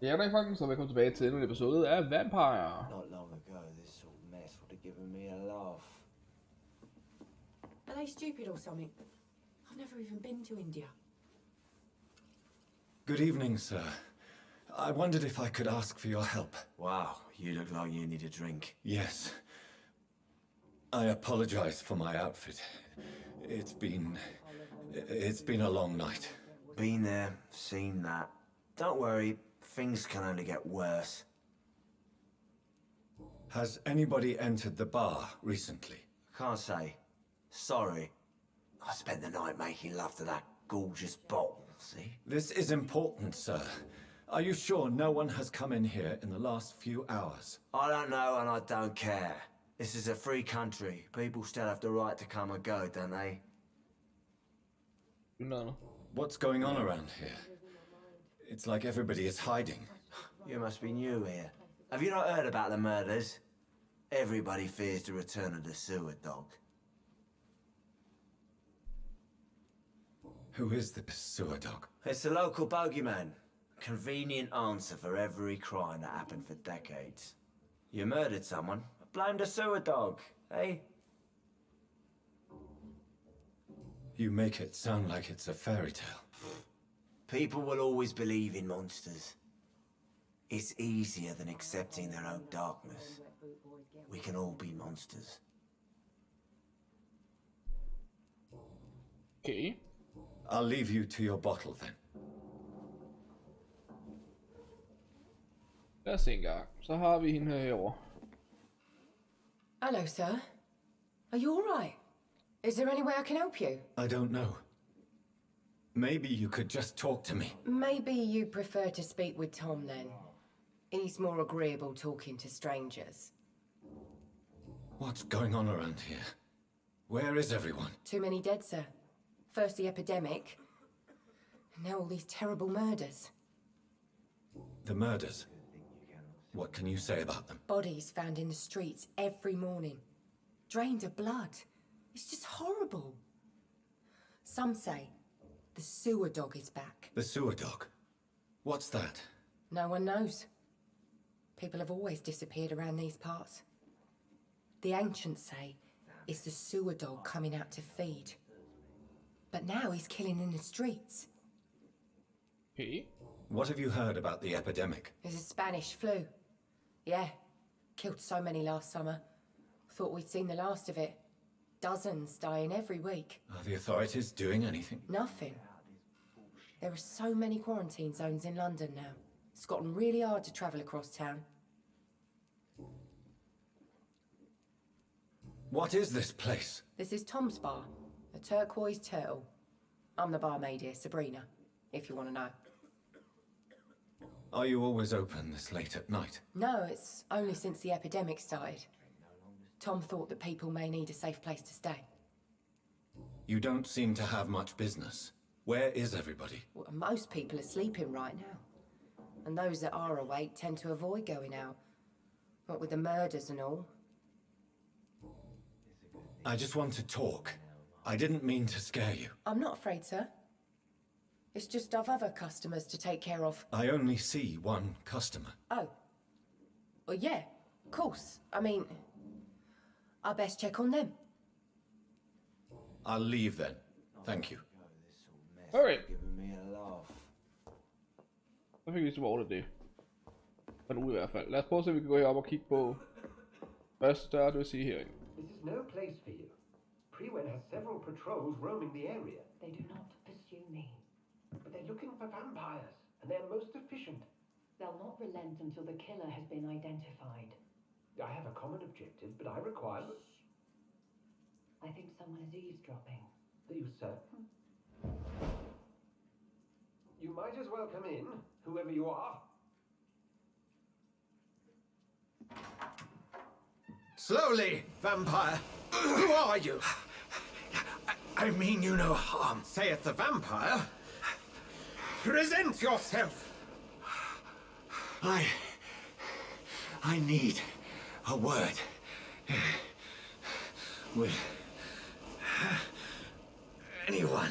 Ja, goddag folkens, og velkommen tilbage til endnu en episode af Vampyr. Not long ago, this sort of mess would have given me a laugh. Are they stupid or something? I've never even been to India. Good evening, sir. I wondered if I could ask for your help. Wow, you look like you need a drink. Yes. I apologize for my outfit. It's been a long night. Been there, seen that. Don't worry, things can only get worse. Has anybody entered the bar recently? Can't say. Sorry. I spent the night making love to that gorgeous bottle, see? This is important, sir. Are you sure no one has come in here in the last few hours? I don't know and I don't care. This is a free country. People still have the right to come and go, don't they? No. What's going on around here? It's like everybody is hiding. You must be new here. Have you not heard about the murders? Everybody fears the return of the sewer dog. Who is the sewer dog? It's the local bogeyman. Convenient answer for every crime that happened for decades. You murdered someone, blame the sewer dog, eh? You make it sound like it's a fairy tale. People will always believe in monsters. It's easier than accepting their own darkness. We can all be monsters. Okay. I'll leave you to your bottle then. Lad os se en gang. Så har vi hende herovre. Hello, sir. Are you all right? Is there any way I can help you? I don't know. Maybe you could just talk to me. Maybe you prefer to speak with Tom then. He's more agreeable talking to strangers. What's going on around here? Where is everyone? Too many dead, sir. First the epidemic, and now all these terrible murders. The murders. What can you say about them? Bodies found in the streets every morning. Drained of blood. It's just horrible. Some say the sewer dog is back. The sewer dog? What's that? No one knows. People have always disappeared around these parts. The ancients say it's the sewer dog coming out to feed. But now he's killing in the streets. Okay. What have you heard about the epidemic? There's a Spanish flu. Yeah, killed so many last summer. Thought we'd seen the last of it. Dozens dying every week. Are the authorities doing anything? Nothing. There are so many quarantine zones in London now. It's gotten really hard to travel across town. What is this place? This is Tom's bar, a turquoise turtle. I'm the barmaid here, Sabrina, if you want to know. Are you always open this late at night? No, it's only since the epidemic started. Tom thought that people may need a safe place to stay. You don't seem to have much business. Where is everybody? Well, most people are sleeping right now. And those that are awake tend to avoid going out. What with the murders and all. I just want to talk. I didn't mean to scare you. I'm not afraid, sir. It's just I've other customers to take care of. I only see one customer. Oh. Well, yeah, of course. I mean, I best check on them. I'll leave then. Thank you. Alright. Giving me a laugh. Så fik vi så over det. Men ud i hvert fald. Lad os prøve at se, om vi kan gå herop og kigge på, hvad der er, det vil sige herinde. This is no place for you. Prewen has several patrols roaming the area. They do not pursue me. But they're looking for vampires, and they're most efficient. They'll not relent until the killer has been identified. I have a common objective, but I require... I think someone is eavesdropping. Are you certain? You might as well come in, whoever you are. Slowly, vampire. Who are you? I mean you no harm. Saith the vampire. Present yourself. I need a word with anyone.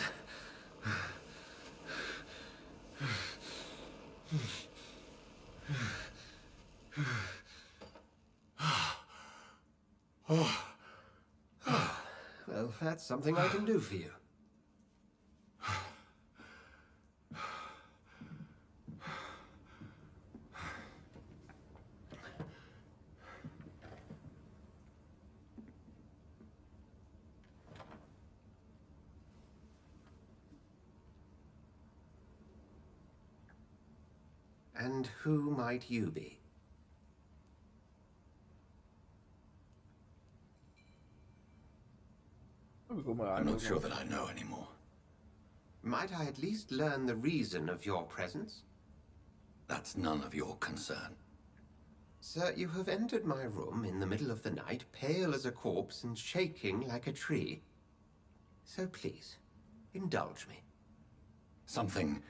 that's something I can do for you. And who might you be? I'm not sure that I know anymore. Might I at least learn the reason of your presence? That's none of your concern. Sir, you have entered my room in the middle of the night, pale as a corpse and shaking like a tree. So please, indulge me. Someone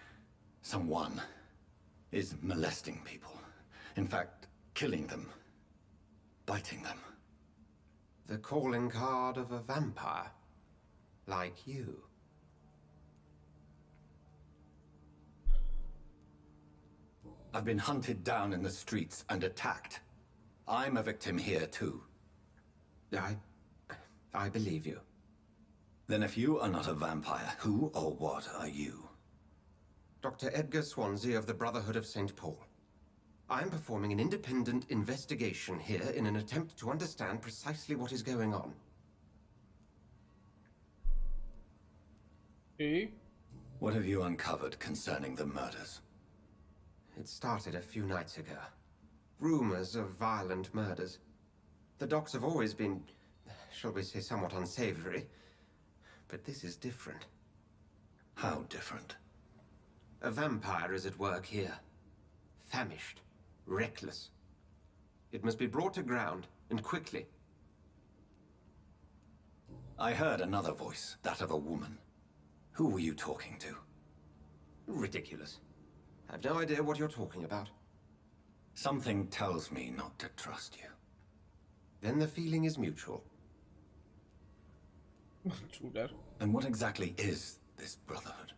is molesting people. In fact, killing them. Biting them. The calling card of a vampire. Like you. I've been hunted down in the streets and attacked. I'm a victim here too. I believe you. Then if you are not a vampire, who or what are you? Dr. Edgar Swansea of the Brotherhood of St. Paul. I'm performing an independent investigation here in an attempt to understand precisely what is going on. Okay. What have you uncovered concerning the murders? It started a few nights ago. Rumors of violent murders. The docs have always been, shall we say, somewhat unsavory. But this is different. How different? A vampire is at work here. Famished. Reckless. It must be brought to ground, and quickly. I heard another voice, that of a woman. Who were you talking to? Ridiculous. I've no idea what you're talking about. Something tells me not to trust you. Then the feeling is mutual. True that. And what exactly is this brotherhood?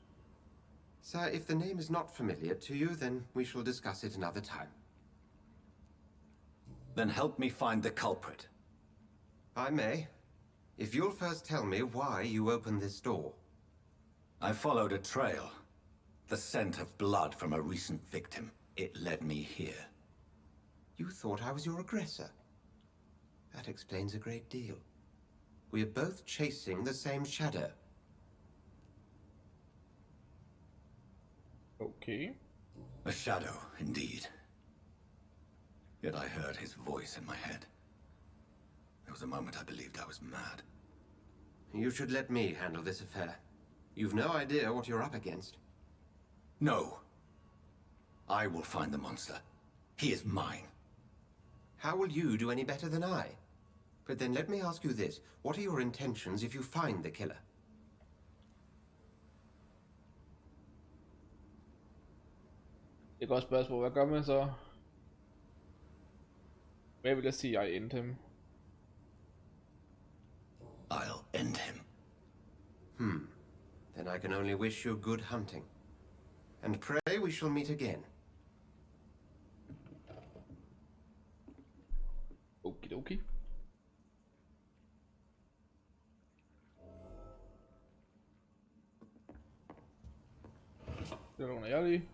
Sir, if the name is not familiar to you, then we shall discuss it another time. Then help me find the culprit. I may. If you'll first tell me why you opened this door. I followed a trail. The scent of blood from a recent victim. It led me here. You thought I was your aggressor. That explains a great deal. We are both chasing the same shadow. Okay. A shadow, indeed. Yet I heard his voice in my head. There was a moment I believed I was mad. You should let me handle this affair. You've no idea what you're up against. No. I will find the monster. He is mine. How will you do any better than I? But then let me ask you this. What are your intentions if you find the killer? Det er et godt spørgsmål. Hvad gør man så? Hvad vil jeg sige? I end him. I'll end him. Then I can only wish you good hunting. And pray we shall meet again. Okidoki. Det er jeg lige.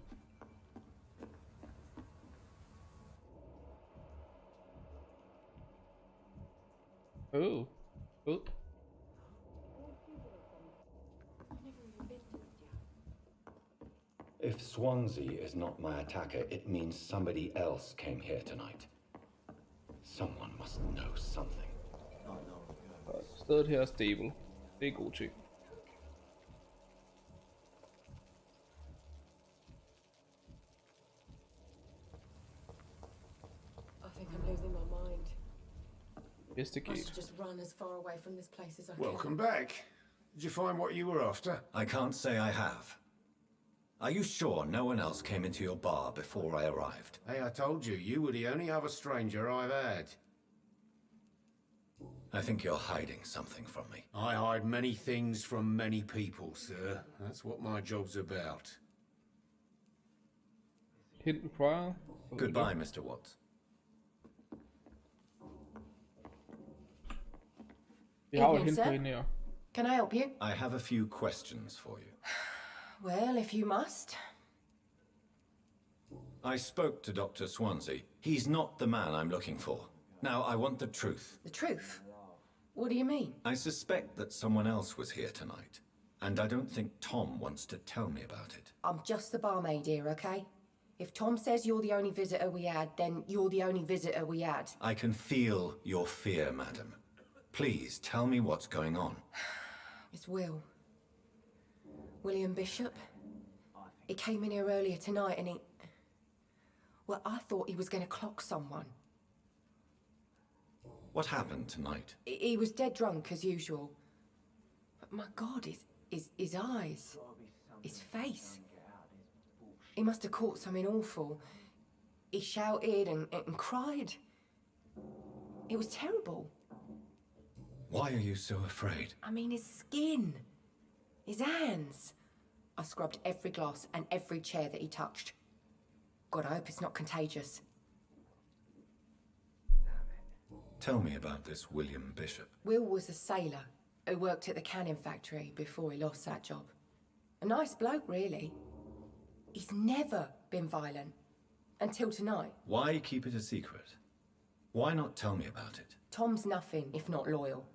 Oh. If Swansea is not my attacker, it means somebody else came here tonight. Someone must know something. Stedet her er stable. Det er god ting. I think I'm losing my mind. I Investigate. should just run as far away from this place as I can. Welcome back. Did you find what you were after? I can't say I have. Are you sure no one else came into your bar before I arrived? Hey, I told you, you were the only other stranger I've had. I think you're hiding something from me. I hide many things from many people, sir. That's what my job's about. Hidden trial. Goodbye, Mr. Watts. Vi har jo Evening, hende på sir. hende her. Can I help you? I have a few questions for you. Well, if you must. I spoke to Dr. Swansea. He's not the man I'm looking for. Now, I want the truth. The truth? What do you mean? I suspect that someone else was here tonight, and I don't think Tom wants to tell me about it. I'm just the barmaid here, okay? If Tom says you're the only visitor we had, then you're the only visitor we had. I can feel your fear, madam. Please, tell me what's going on. It's Will. William Bishop. He came in here earlier tonight and he... Well, I thought he was going to clock someone. What happened tonight? He was dead drunk, as usual. But my God, his eyes, his face. He must have caught something awful. He shouted and cried. It was terrible. Why are you so afraid? I mean, his skin, his hands. I scrubbed every glass and every chair that he touched. God, I hope it's not contagious. Tell me about this William Bishop. Will was a sailor who worked at the canning factory before he lost that job. A nice bloke, really. He's never been violent. Until tonight. Why keep it a secret? Why not tell me about it? Tom's nothing if not loyal.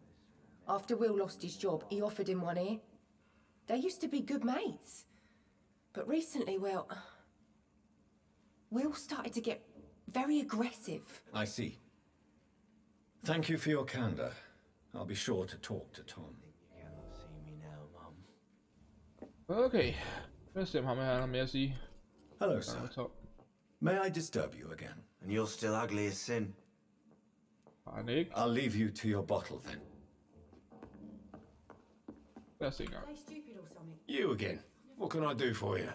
After Will lost his job, he offered him one ear. They used to be good mates. But recently, well... Will started to get very aggressive. I see. Thank you for your candor. I'll be sure to talk to Tom. Okay. Lad os se, om ham her har mere at sige. Hello, sir. May I disturb you again? And you're still ugly as sin. Bare det ikke. I'll leave you to your bottle then. Lad os se engang. You again. What can I do for you?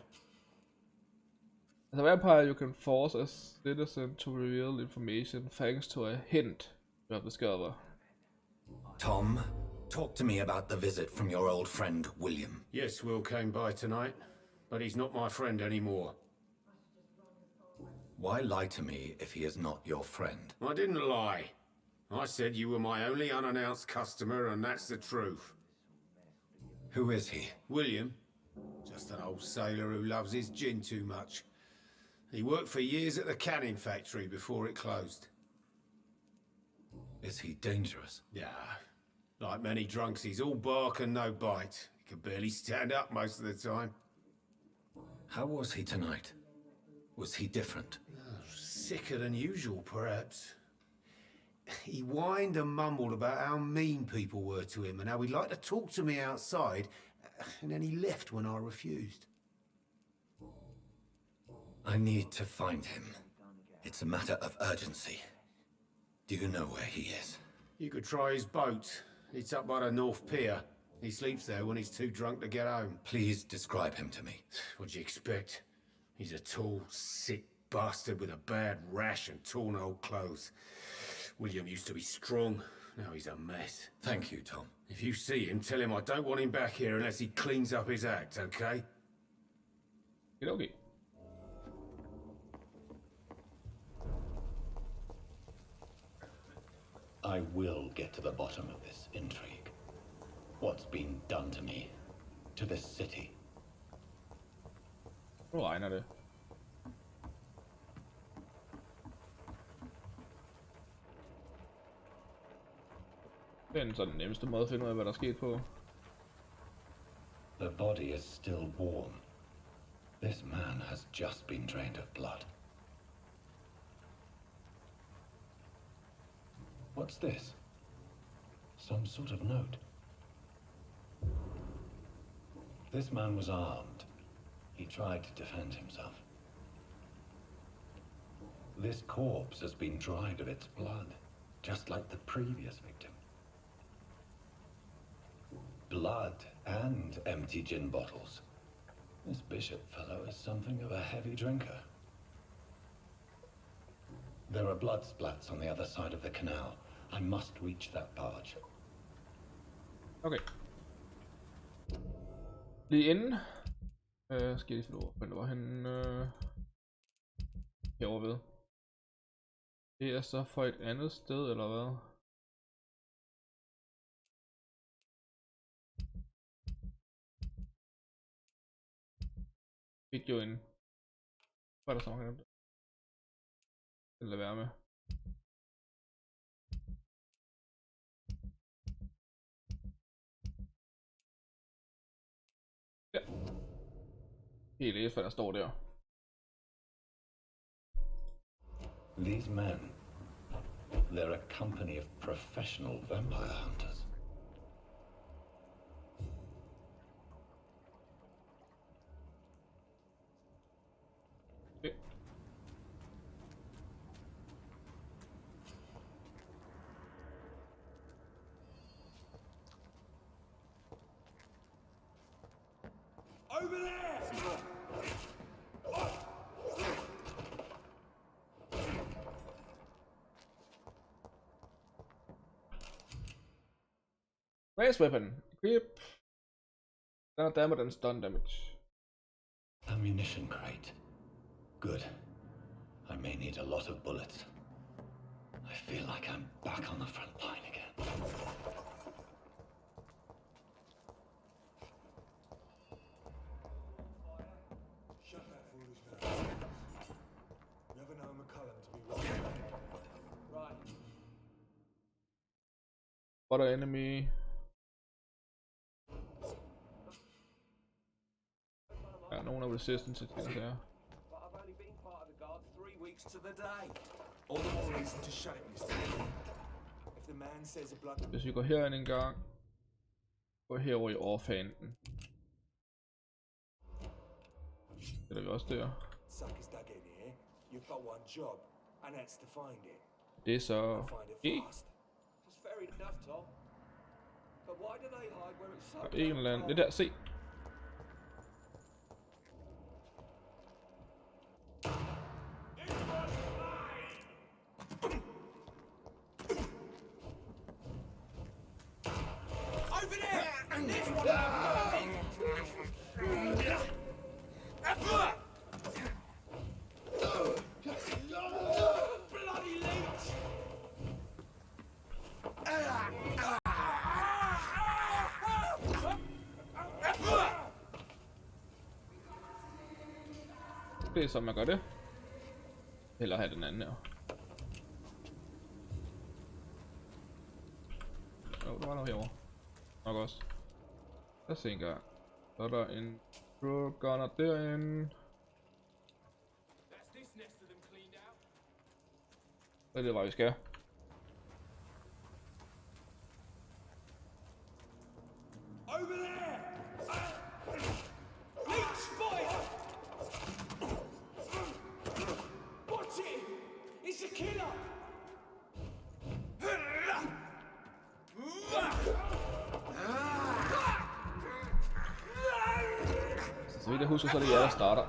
As a vampire, you can force a citizen to reveal information thanks to a hint you have discovered. Tom, talk to me about the visit from your old friend, William. Yes, Will came by tonight, but he's not my friend anymore. Why lie to me if he is not your friend? I didn't lie. I said you were my only unannounced customer, and that's the truth. Who is he? William. Just an old sailor who loves his gin too much. He worked for years at the canning factory before it closed. Is he dangerous? Yeah. Like many drunks, he's all bark and no bite. He can barely stand up most of the time. How was he tonight? Was he different? Sicker than usual, perhaps. He whined and mumbled about how mean people were to him and how he'd like to talk to me outside, and then he left when I refused. I need to find him. It's a matter of urgency. Do you know where he is? You could try his boat. It's up by the North Pier. He sleeps there when he's too drunk to get home. Please describe him to me. What'd you expect? He's a tall, sick bastard with a bad rash and torn old clothes. William used to be strong. Now he's a mess. Thank you, Tom. If you see him, tell him I don't want him back here unless he cleans up his act, okay? Okay. I will get to the bottom of this intrigue. What's been done to me, to this city. Nu regner det. Det er den nemmeste måde at finde ud af, hvad der er sket på. The body is still warm. This man has just been drained of blood. What's this? Some sort of note. This man was armed. He tried to defend himself. This corpse has been dried of its blood, just like the previous victim. Blood and empty gin bottles. This bishop fellow is something of a heavy drinker. There are blood splats on the other side of the canal. I must reach that barge. Okay. Lige inden. Skal jeg lige finde ord, men det var han herovre ved. Det er så for et andet sted, eller hvad? fik jo en... Hvad er der så mange af dem? Det lader være med. Ja. Helt læs, hvad der står der. These men, they're a company of professional vampire hunters. Okay. Over there! Raise weapon. Equip. Damage and stun damage. Ammunition crate. Good. I may need a lot of bullets. I feel like I'm back on the front line again. Shut that foolish mouth. Never know McCullum to be wrong. Right. What an enemy. Ja, nogen er resistance til det her. But I've only been part of the guard 3 weeks to the day. All the more reason to shut it, mister. If the man says a blood... Hvis vi går herind en gang. Går herover i overfanden. Det er vi også der. Suckers dug in here. You've got one job, and that's to find it. Det er så... Find it fast. That's fair enough, Tom. But why do they hide where it's so... Der er en eller anden... Det der, se! Det er som man gør det. Eller have den anden her. Jo, der var noget herovre. Nok også. Lad os se en gang. Så er der en gunner derinde. Så er det, hvad vi skal. Over there! Leech fire! Watch it! It's a killer! Så vidt jeg husker, så er det jer, der starter.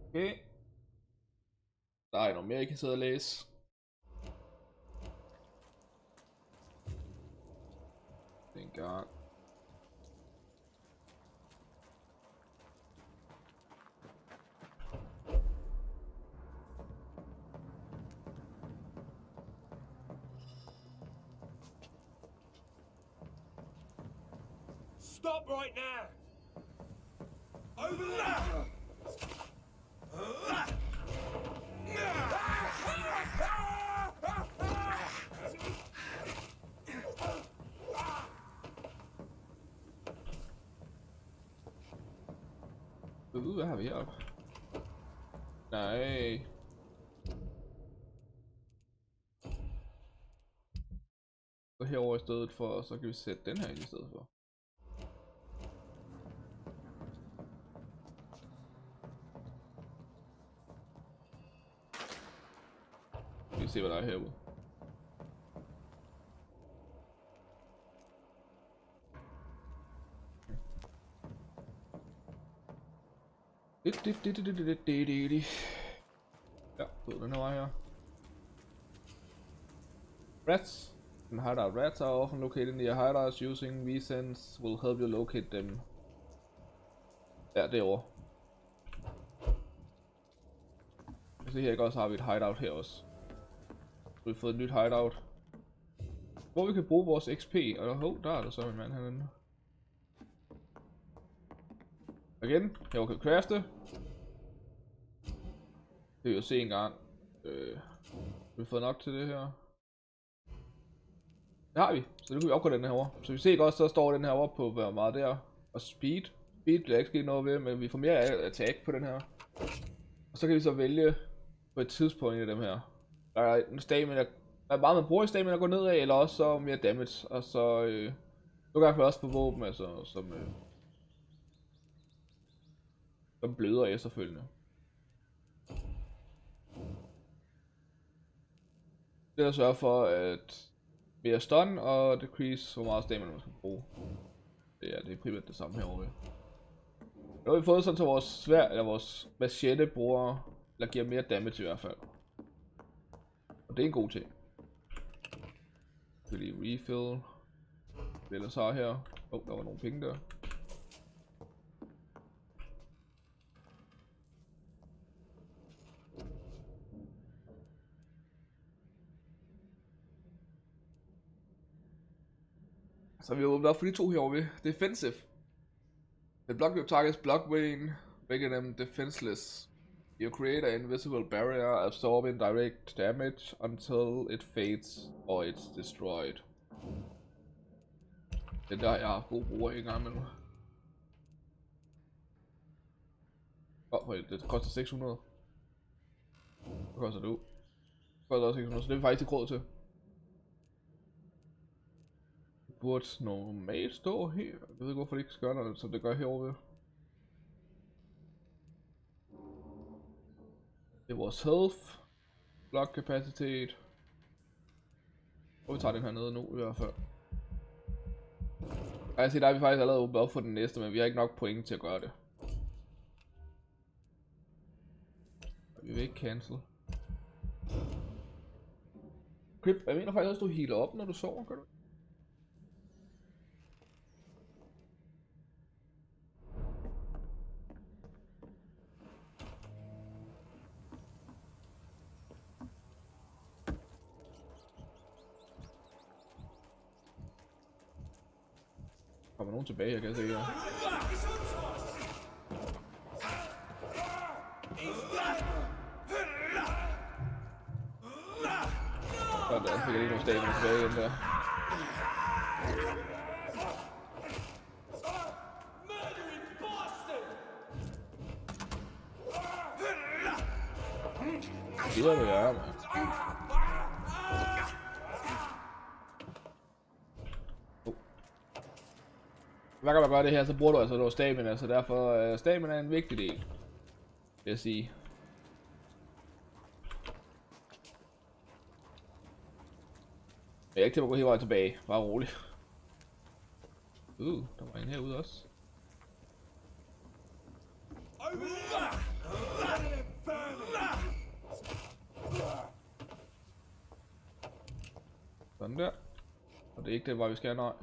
Okay. Der er noget mere, I kan sidde og læse. En gang. Stop right now! Over there! Hvad har vi heroppe? Nej. Gå herover i stedet for, så kan vi sætte den her ind i stedet for. Vi kan se, hvad der er herude. Ja, ud den her vej her. Rats. Hideout rats are often located near hideouts. Using V-Sense will help you locate them. Ja, derovre. Se her, ikke også har vi et hideout her også. Vi har fået et nyt hideout. Hvor vi kan bruge vores XP. Og der er der så en mand herinde. Igen, her kan vi crafte. Det vil jo se en gang. Vi har fået nok til det her. Det har vi, så nu kan vi opgå den herovre. Så vi ser ikke også, så står den herovre på hvor meget der. Og speed. Speed bliver ikke sket noget ved, men vi får mere attack på den her. Og så kan vi så vælge på et tidspunkt i dem her. Der er en stamina, der er meget man bruger i stamina at gå ned af, eller også så mere damage. Og så nogle gange kan vi også få våben, altså som bløder efterfølgende. Det er at sørge for at mere stun og decrease hvor meget stamina man skal bruge. Det er primært det samme herovre. Nu har vi fået sådan så vores sværd eller vores machete bruger eller giver mere damage i hvert fald. Og det er en god ting. Så lige refill. Det ellers har her. Der var nogle penge der. Så vi har åbnet op for de to herovre ved. Defensive. The block your target's block weighing, making them defenseless. You create an invisible barrier, absorbing direct damage until it fades or it's destroyed. Det der jeg har god brug af en gang imellem. Det koster 600. Hvad koster du? Det koster også 600, så det er vi faktisk ikke råd til. Det burde normalt stå her. Jeg ved ikke hvorfor det ikke skal gøre noget, som det gør herovre ved. Det er vores health. Block kapacitet. Og vi tager den her nede nu i hvert fald. Jeg siger, der er vi faktisk allerede åbnet op for den næste, men vi har ikke nok point til at gøre det. Vi vil ikke cancel. Grip, jeg mener faktisk også, at du healer op, når du sover, gør du? Kommer nogen tilbage, jeg kan se her. Sådan, fik jeg lige nogle stamina tilbage igen der. Det er det, jeg er, mand. Hver gang man gør det her, så bruger du altså noget stamina, så derfor er stamina en vigtig del, vil jeg sige. Jeg er ikke til at gå hele vejen tilbage, bare rolig. Der var en herude også. Sådan der. Og det er ikke det, hvor vi skal, nej.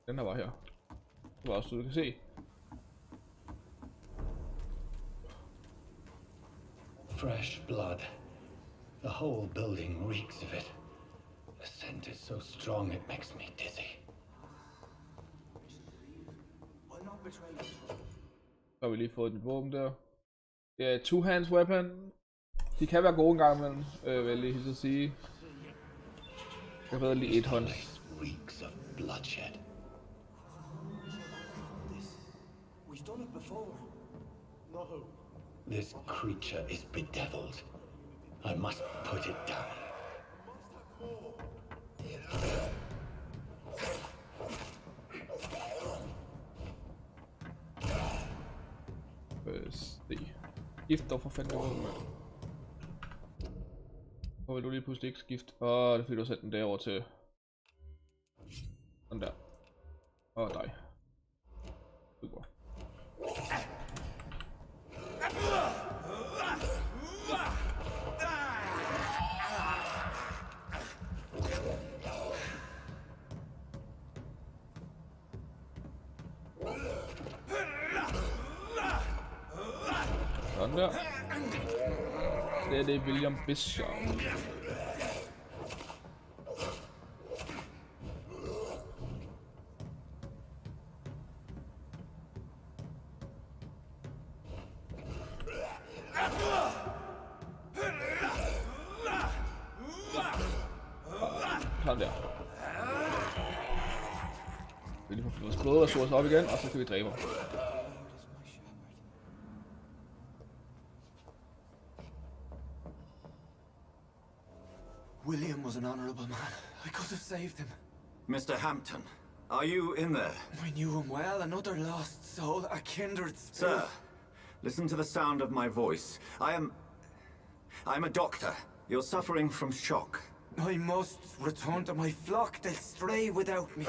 Den her var her. Det var også så du kan se. Fresh blood. The whole building reeks of it. The scent is so strong it makes me dizzy. Så har vi lige fået et våben der. Det er two-hands weapon. De kan være gode en gang imellem, vil jeg lige hilse at sige. Jeg kan bedre lige et hånd. Reeks of bloodshed. We've done it before. No. This creature is bedeviled. I must put it down. Skift dog for fanden over, mand. Hvor vil du lige pludselig ikke skifte? Det er fordi du har sat den derover til. Sådan der. Dig. Super. der. Det er William Bishop. Sådan der. Vi lige får vores blodressourcer op igen, og så kan vi dræbe ham. William was an honorable man. I could have saved him. Mr. Hampton, are you in there? I knew him well, another lost soul, a kindred spirit. Sir, listen to the sound of my voice. I'm a doctor. You're suffering from shock. I must return to my flock. They'll stray without me.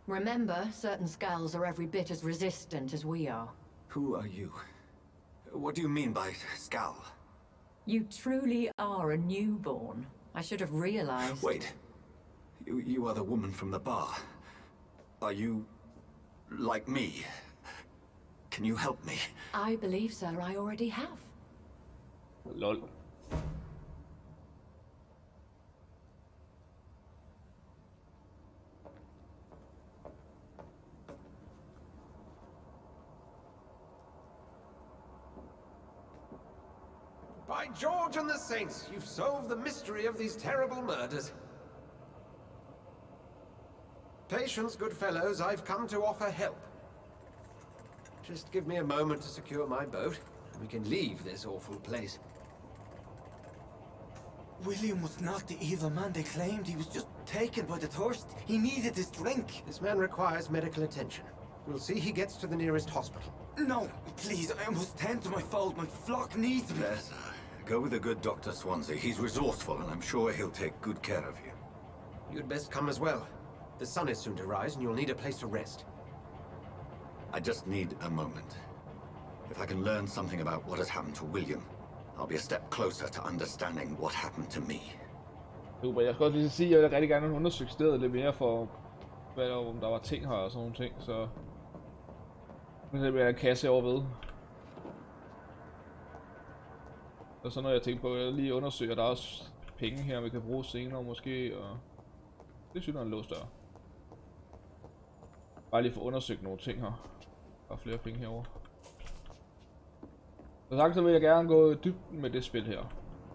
Remember, certain skulls are every bit as resistant as we are. Who are you? What do you mean by skull? You truly are a newborn. I should have realized. Wait. You are the woman from the bar. Are you like me? Can you help me? I believe, sir, I already have. Lol. By George and the Saints, you've solved the mystery of these terrible murders. Patience, good fellows, I've come to offer help. Just give me a moment to secure my boat, and we can leave this awful place. William was not the evil man they claimed. He was just taken by the thirst. He needed his drink. This man requires medical attention. We'll see he gets to the nearest hospital. No, please, I must tend to my fold. My flock needs me. Yes, go with the good Dr. Swansea. He's resourceful, and I'm sure he'll take good care of you. You'd best come as well. The sun is soon to rise, and you'll need a place to rest. I just need a moment. If I can learn something about what has happened to William, I'll be a step closer to understanding what happened to me. Super, jeg skal også lige sige, at jeg rigtig gerne vil undersøge stedet lidt mere for, om der var ting her og sådan nogle ting, så nu vil jeg en kasse over ved. Og så når jeg tænker på, at jeg lige undersøger, der er også penge her, vi kan bruge senere måske, og det synes jeg er en låst dør. Bare lige få undersøgt nogle ting her. Der er flere penge herovre. Så sagt, så vil jeg gerne gå i dybden med det spil her.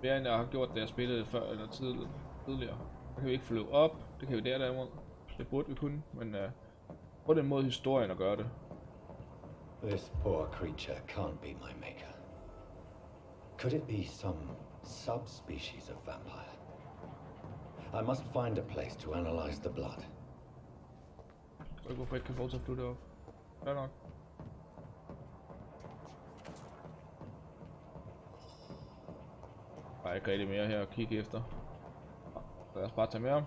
Mere end jeg har gjort, da jeg spillede det før eller tidligere. Der kan vi ikke flyve op, det kan vi derimod. Det burde vi kunne, men på den måde historien at gøre det. This poor creature can't be my maker. Could it be some subspecies of vampire? I must find a place to analyze the blood. Så jeg hvorfor ikke kan få til at flyve det op. Fair nok. Der er ikke rigtig mere her at kigge efter. Så lad os bare tage med ham.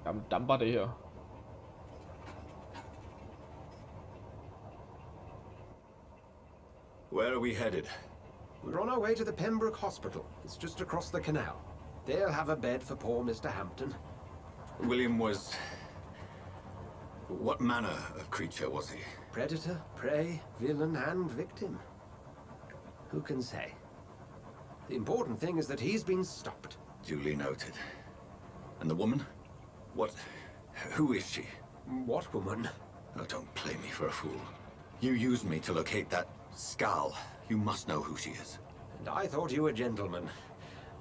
Jamen damper det her. Where are we headed? We're on our way to the Pembroke Hospital. It's just across the canal. They'll have a bed for poor Mr. Hampton. William was... What manner of creature was he? Predator, prey, villain, and victim. Who can say? The important thing is that he's been stopped. Duly noted. And the woman? What... Who is she? What woman? Oh, don't play me for a fool. You used me to locate that skull. You must know who she is. And I thought you a gentleman.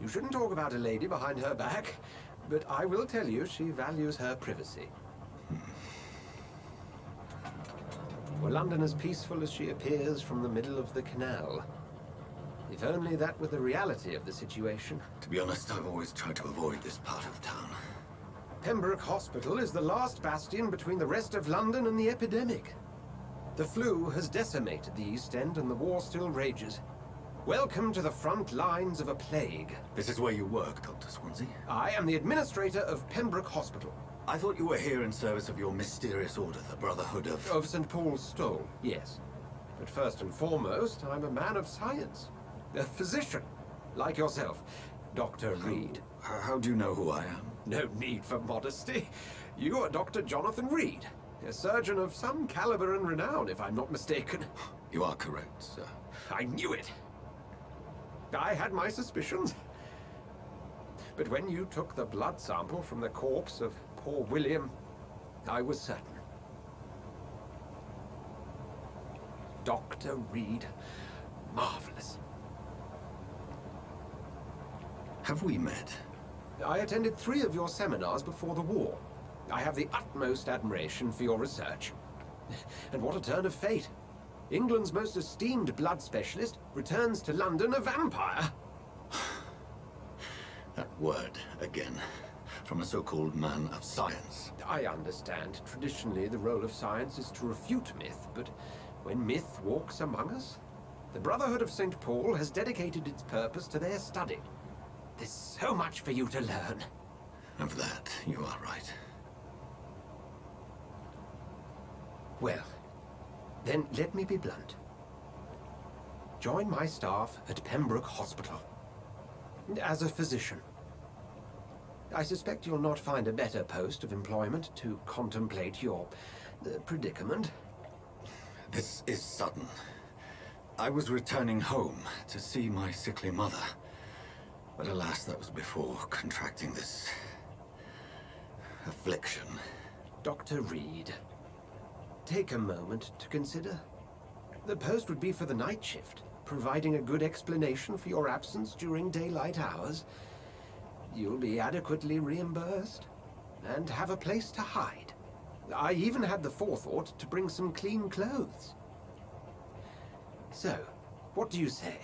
You shouldn't talk about a lady behind her back, but I will tell you she values her privacy. Were London as peaceful as she appears from the middle of the canal? If only that were the reality of the situation. To be honest, I've always tried to avoid this part of town. Pembroke Hospital is the last bastion between the rest of London and the epidemic. The flu has decimated the East End and the war still rages. Welcome to the front lines of a plague. This is where you work, Dr. Swansea? I am the administrator of Pembroke Hospital. I thought you were here in service of your mysterious order, the Brotherhood of... Of St. Paul's Stole, yes. But first and foremost, I'm a man of science. A physician, like yourself, Dr. Reed. How do you know who I am? No need for modesty. You are Dr. Jonathan Reed, a surgeon of some caliber and renown, if I'm not mistaken. You are correct, sir. I knew it. I had my suspicions. But when you took the blood sample from the corpse of poor William, I was certain. Dr. Reed. Marvelous. Have we met? I attended 3 of your seminars before the war. I have the utmost admiration for your research. And what a turn of fate. England's most esteemed blood specialist returns to London a vampire. That word, again. From a so-called man of science. I understand. Traditionally, the role of science is to refute myth, but when myth walks among us, the Brotherhood of St. Paul has dedicated its purpose to their study. There's so much for you to learn. Of that, you are right. Well, then let me be blunt. Join my staff at Pembroke Hospital. As a physician. I suspect you'll not find a better post of employment to contemplate your predicament. This is sudden. I was returning home to see my sickly mother. But alas, that was before contracting this... affliction. Dr. Reed, take a moment to consider. The post would be for the night shift, providing a good explanation for your absence during daylight hours. You'll be adequately reimbursed, and have a place to hide. I even had the forethought to bring some clean clothes. So, what do you say?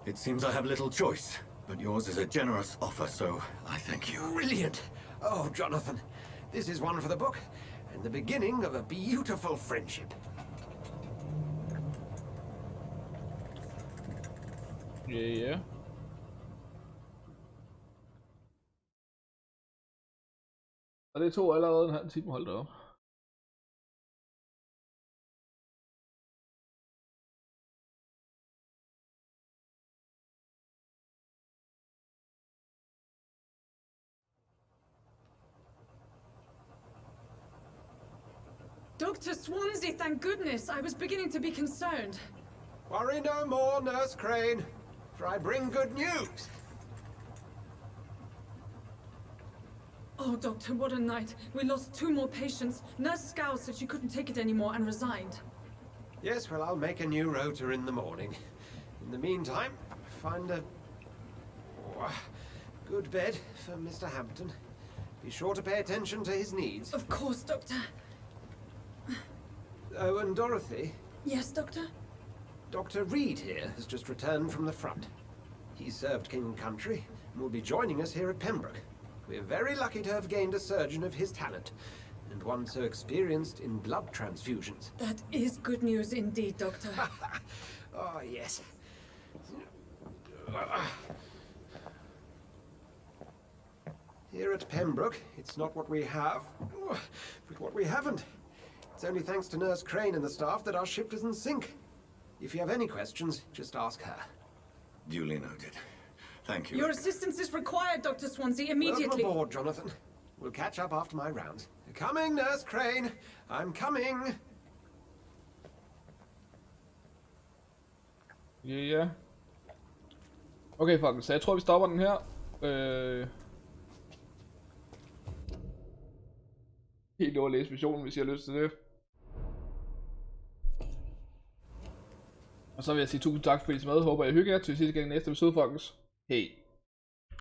It seems I have little choice, but yours is a generous offer, so I thank you. Brilliant! Oh, Jonathan, this is one for the book, and the beginning of a beautiful friendship. Yeah. Og det tog allerede en halv time holdt op. Dr. Swansea, thank goodness. I was beginning to be concerned. Worry no more, Nurse Crane, for I bring good news. Oh, Doctor, what a night. We lost 2 more patients. Nurse Scow said she couldn't take it anymore and resigned. Yes, well, I'll make a new rota in the morning. In the meantime, find a good bed for Mr. Hampton. Be sure to pay attention to his needs. Of course, Doctor. Oh, and Dorothy? Yes, Doctor? Dr. Reed here has just returned from the front. He served King and Country and will be joining us here at Pembroke. We're very lucky to have gained a surgeon of his talent, and one so experienced in blood transfusions. That is good news indeed, Doctor. Oh, yes. Here at Pembroke, it's not what we have, but what we haven't. It's only thanks to Nurse Crane and the staff that our ship doesn't sink. If you have any questions, just ask her. Duly noted. Thank you. Your assistance is required, Dr. Swansea, immediately. Welcome aboard, Jonathan. We'll catch up after my rounds. Coming, Nurse Crane. I'm coming. Ja. Okay, folkens, så jeg tror vi stopper den her. Helt over at læse missionen, hvis I har lyst til det. Og så vil jeg sige tusind tak fordi I så med. Håber I hygger jer til sidste gang næste episode, folkens. Hej.